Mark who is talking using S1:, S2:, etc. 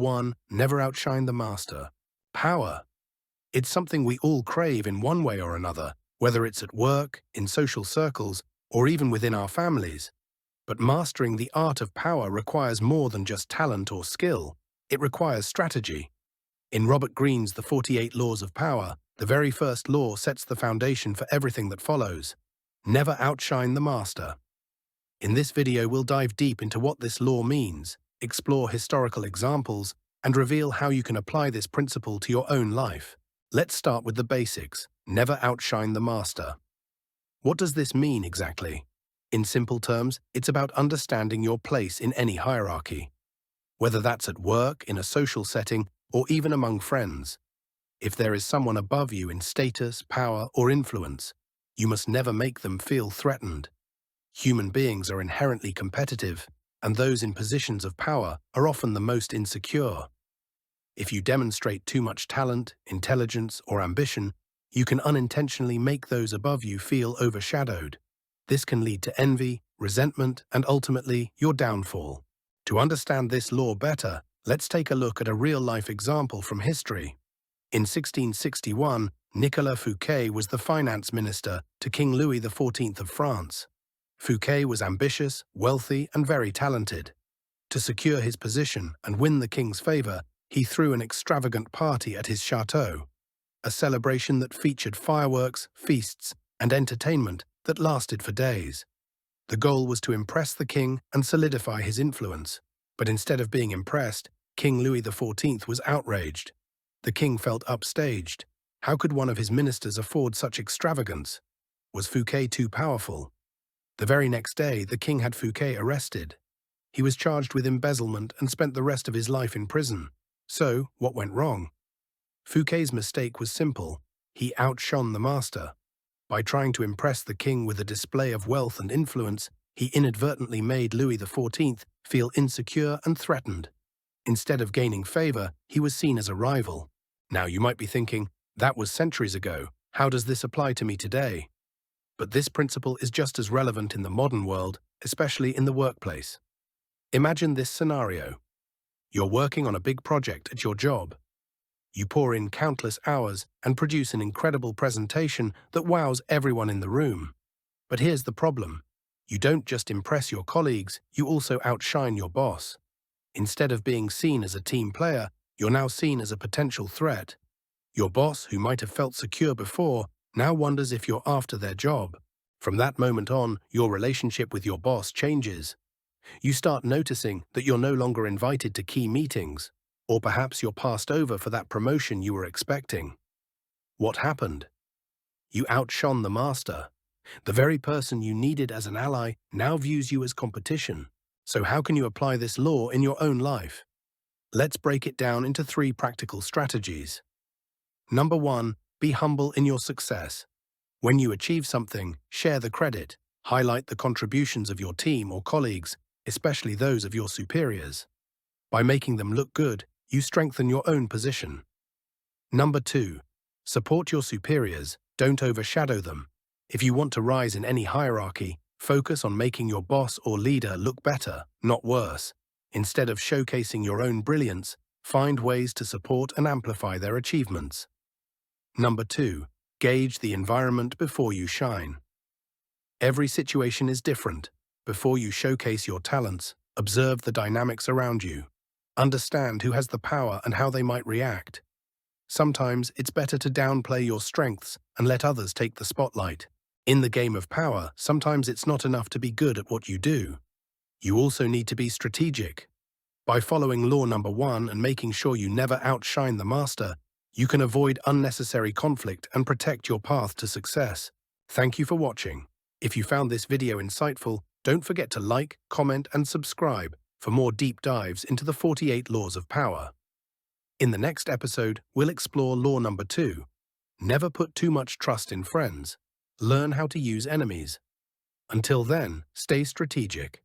S1: 1, never outshine the master. Power. It's something we all crave in one way or another, whether it's at work, in social circles, or even within our families. But mastering the art of power requires more than just talent or skill. It requires strategy. In Robert Greene's The 48 Laws of Power, the very first law sets the foundation for everything that follows. Never outshine the master. In this video, we'll dive deep into what this law means, explore historical examples, and reveal how you can apply this principle to your own life. Let's start with the basics. Never outshine the master. What does this mean exactly? In simple terms, it's about understanding your place in any hierarchy. Whether that's at work, in a social setting, or even among friends. If there is someone above you in status, power, or influence, you must never make them feel threatened. Human beings are inherently competitive, and those in positions of power are often the most insecure. If you demonstrate too much talent, intelligence, or ambition, you can unintentionally make those above you feel overshadowed. This can lead to envy, resentment, and ultimately, your downfall. To understand this law better, let's take a look at a real-life example from history. In 1661, Nicolas Fouquet was the finance minister to King Louis XIV of France. Fouquet was ambitious, wealthy, and very talented. To secure his position and win the king's favor, he threw an extravagant party at his chateau, a celebration that featured fireworks, feasts, and entertainment that lasted for days. The goal was to impress the king and solidify his influence. But instead of being impressed, King Louis XIV was outraged. The king felt upstaged. How could one of his ministers afford such extravagance? Was Fouquet too powerful? The very next day, the king had Fouquet arrested. He was charged with embezzlement and spent the rest of his life in prison. So, what went wrong? Fouquet's mistake was simple. He outshone the master. By trying to impress the king with a display of wealth and influence, he inadvertently made Louis XIV feel insecure and threatened. Instead of gaining favor, he was seen as a rival. Now you might be thinking, that was centuries ago. How does this apply to me today? But this principle is just as relevant in the modern world, especially in the workplace. Imagine this scenario. You're working on a big project at your job. You pour in countless hours and produce an incredible presentation that wows everyone in the room. But here's the problem. You don't just impress your colleagues, you also outshine your boss. Instead of being seen as a team player, you're now seen as a potential threat. Your boss, who might have felt secure before, now wonders if you're after their job. From that moment on, your relationship with your boss changes. You start noticing that you're no longer invited to key meetings, or perhaps you're passed over for that promotion you were expecting. What happened? You outshone the master. The very person you needed as an ally now views you as competition. So how can you apply this law in your own life? Let's break it down into 3 practical strategies. Number 1, be humble in your success. When you achieve something, share the credit. Highlight the contributions of your team or colleagues, especially those of your superiors. By making them look good, you strengthen your own position. Number 2, support your superiors, don't overshadow them. If you want to rise in any hierarchy, focus on making your boss or leader look better, not worse. Instead of showcasing your own brilliance, find ways to support and amplify their achievements. Number 2, gauge the environment before you shine. Every situation is different. Before you showcase your talents, observe the dynamics around you. Understand who has the power and how they might react. Sometimes it's better to downplay your strengths and let others take the spotlight. In the game of power, sometimes it's not enough to be good at what you do. You also need to be strategic. By following law number 1 and making sure you never outshine the master, you can avoid unnecessary conflict and protect your path to success. Thank you for watching. If you found this video insightful, don't forget to like, comment, and subscribe for more deep dives into the 48 Laws of Power. In the next episode, we'll explore law number 2. Never put too much trust in friends. Learn how to use enemies. Until then, stay strategic.